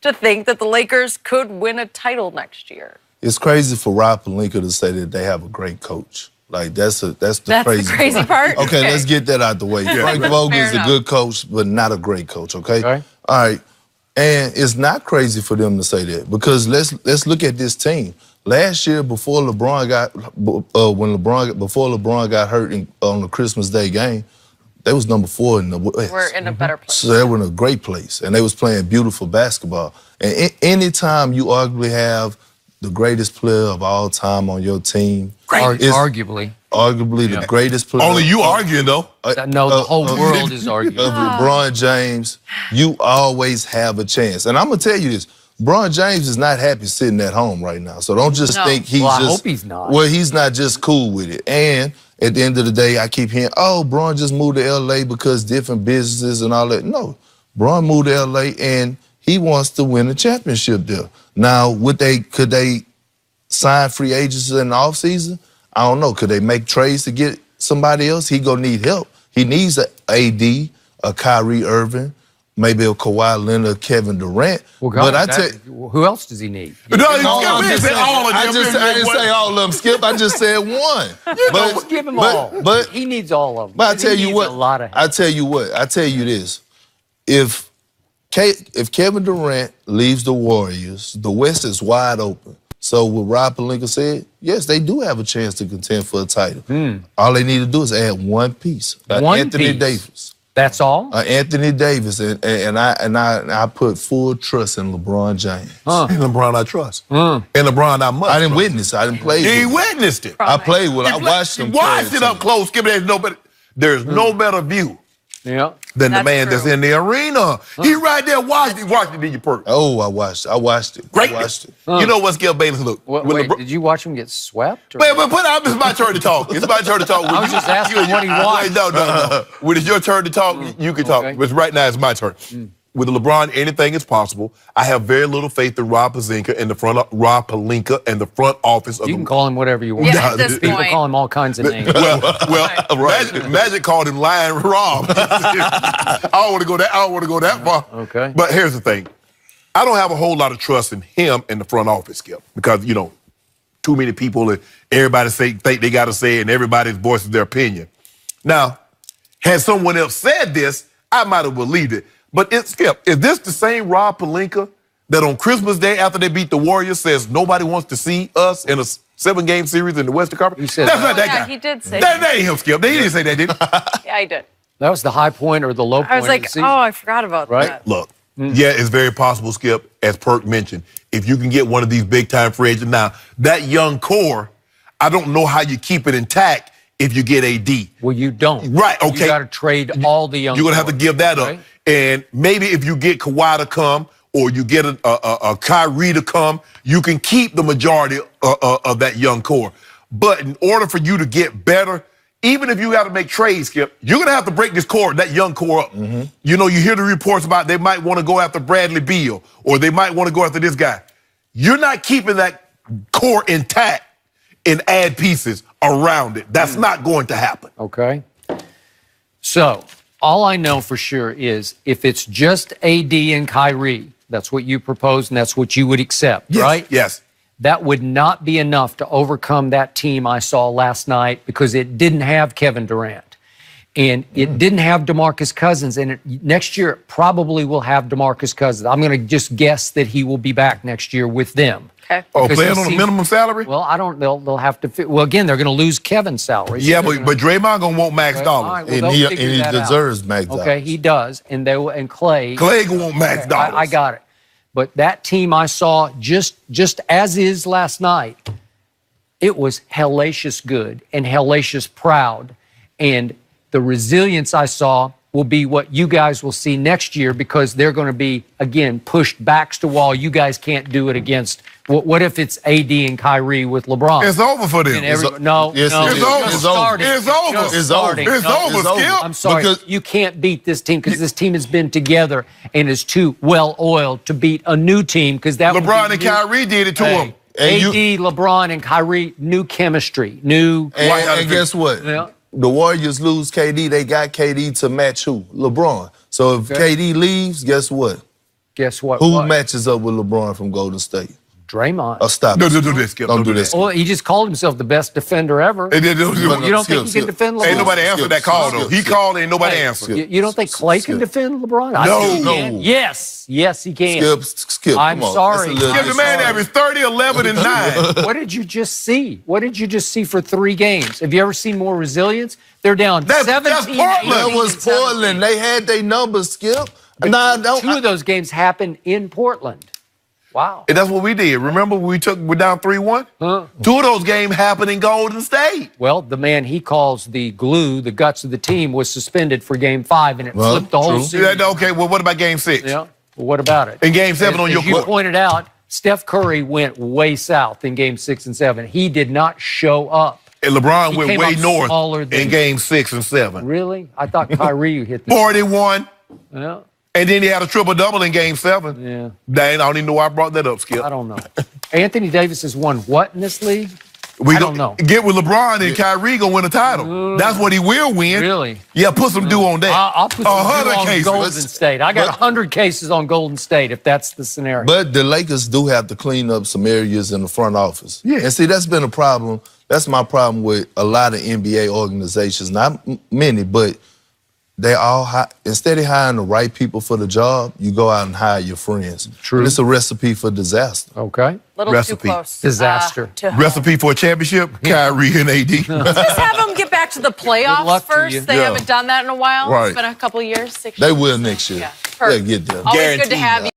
to think that the Lakers could win a title next year. It's crazy for Rob Pelinka to say that they have a great coach. Like, that's the crazy part? Okay, let's get that out the way. Frank Vogel is a good coach, but not a great coach, okay? All right. And it's not crazy for them to say that because let's look at this team. Last year, before LeBron got hurt on the Christmas Day game, they was number 4 in the West. We're in a better place. So they were in a great place, and they was playing beautiful basketball. And anytime you arguably have the greatest player of all time on your team, arguably the greatest player. Only you arguing though. No, the whole world is arguing. Of LeBron James, you always have a chance. And I'm gonna tell you this. LeBron James is not happy sitting at home right now. So don't just think he's I hope he's not. Well, he's not just cool with it. And at the end of the day, I keep hearing, Bron just moved to LA because different businesses and all that. No, Bron moved to LA and he wants to win a championship there. Now, could they sign free agents in the offseason? I don't know. Could they make trades to get somebody else? He gonna need help. He needs an AD, a Kyrie Irving, maybe a Kawhi Leonard, Kevin Durant. Well, God, who else does he need? I didn't say all of them, Skip. I just said one. But give him all. But he needs all of them. But I tell you what. I tell you what. I tell you this. If Kevin Durant leaves the Warriors, the West is wide open. So what Rob Pelinka said, yes, they do have a chance to contend for a title. All they need to do is add one piece. Anthony Davis. That's all? Anthony Davis, and I put full trust in LeBron James. In LeBron I trust. And LeBron I must. I didn't witness it. I didn't play it. You witnessed it. I played with it. I watched him. Watched it up close. There's no better view than the man that's in the arena. He right there watched it, did you perk? Oh, I watched it. Great. I watched it. You know what Skip Bayless look? Wait, did you watch him get swept? Wait, it's my turn to talk. It's my turn to talk. I was just asking what he watched. No. When it's your turn to talk, you can talk. But right now it's my turn. With LeBron, anything is possible. I have very little faith in Rob Pelinka and the front office of You can call him whatever you want. Yeah, at this People point. call him all kinds of names. Magic called him Lion Rob. I don't want to go that far. Okay. But here's the thing. I don't have a whole lot of trust in him in the front office, Skip, because, too many people and everybody think they got to say it and everybody's voices their opinion. Now, had someone else said this, I might have believed it. But Skip, is this the same Rob Pelinka that on Christmas Day after they beat the Warriors says nobody wants to see us in a 7-game series in the Western Conference? That's not that guy. He did say that. That ain't him, Skip. He didn't say that, did he? Yeah, he did. That was the high point or the low point. I was like, of the season. I forgot about that. Look, yeah, it's very possible, Skip, as Perk mentioned, if you can get one of these big-time free agents. Now, that young core, I don't know how you keep it intact if you get AD. Well, you don't. Right, okay. You got to trade all the young You're going to have to give that up. Right? And maybe if you get Kawhi to come or you get a Kyrie to come, you can keep the majority of that young core. But in order for you to get better, even if you got to make trades, Skip, you're going to have to break that young core up. You hear the reports about they might want to go after Bradley Beal or they might want to go after this guy. You're not keeping that core intact and add pieces around it. That's not going to happen. Okay. So, all I know for sure is if it's just AD and Kyrie, that's what you propose and that's what you would accept, right? Yes. That would not be enough to overcome that team I saw last night because it didn't have Kevin Durant. And it didn't have DeMarcus Cousins. And next year, it probably will have DeMarcus Cousins. I'm going to just guess that he will be back next year with them. Okay. Oh, playing on a minimum salary? Well, I don't. They'll have to. Well, again, they're going to lose Kevin's salary. Yeah, but Draymond gonna want max dollars, right, well, and he deserves max dollars. Okay, he does, and Clay. Clay gonna want max dollars. I got it. But that team I saw just as is last night, it was hellacious good and hellacious proud, and the resilience I saw will be what you guys will see next year because they're going to be, again, pushed backs to wall. You guys can't do it against. What if it's AD and Kyrie with LeBron? It's over for them. It's over. Skip. I'm sorry. You can't beat this team because this team has been together and is too well-oiled to beat a new team because that LeBron and Kyrie did it to him. AD, LeBron, and Kyrie, new chemistry, new. And guess what? Yeah. The Warriors lose KD, they got KD to match who? LeBron. So if KD leaves, guess what? Guess what? Who What? matches up with LeBron from Golden State? Draymond. Oh, stop. No, it. don't do this, Skip. Don't do this. Well, he just called himself the best defender ever. You You don't think he can defend LeBron? Ain't nobody answered that call, though. He called, ain't nobody answered. You don't think Clay can defend LeBron? I No. think he can. Yes, he can. Skip. I'm come on. sorry. That's a little Give the man average 30, 11, and 9. What did you just see? What did you just see for 3 games? Have you ever seen more resilience? They're down That's 17. Portland. That was Portland. They had their numbers, Skip. Nah, don't. 2 of those games happened in Portland. Wow. And that's what we did. Remember we're down 3-1? 2 of those games happened in Golden State. Well, the man he calls the glue, the guts of the team, was suspended for Game 5, and it flipped the whole true. series. Yeah, okay, well, what about Game 6? Yeah. Well, what about it? In Game 7 on your As you court. pointed out, Steph Curry went way south in Game 6 and 7. He did not show up. And LeBron He went came way up north smaller than- in Game 6 and 7. Really? I thought Kyrie hit the 41. Yeah. And then he had a triple-double in Game 7. Yeah. Dang, I don't even know why I brought that up, Skip. I don't know. Anthony Davis has won what in this league? We I don't know. Get with LeBron and Kyrie gonna win a title. That's what he will win. Really? Yeah, put some due on that. I'll put some 100 on cases. Golden State. I got 100 cases on Golden State if that's the scenario. But the Lakers do have to clean up some areas in the front office. Yeah. And see, that's been a problem. That's my problem with a lot of NBA organizations. Not many, but they all instead of hiring the right people for the job, you go out and hire your friends. True. And it's a recipe for disaster. Okay. Little Recipe. too close. Disaster. To home. Recipe for a championship? Kyrie and AD. Just have them get back to the Good luck playoffs to first. you. They Yeah. haven't done that in a while. Right. It's been a couple years, 6 They years. will next year. Yeah, They'll perfect. get there. Always good to Guaranteed. have you.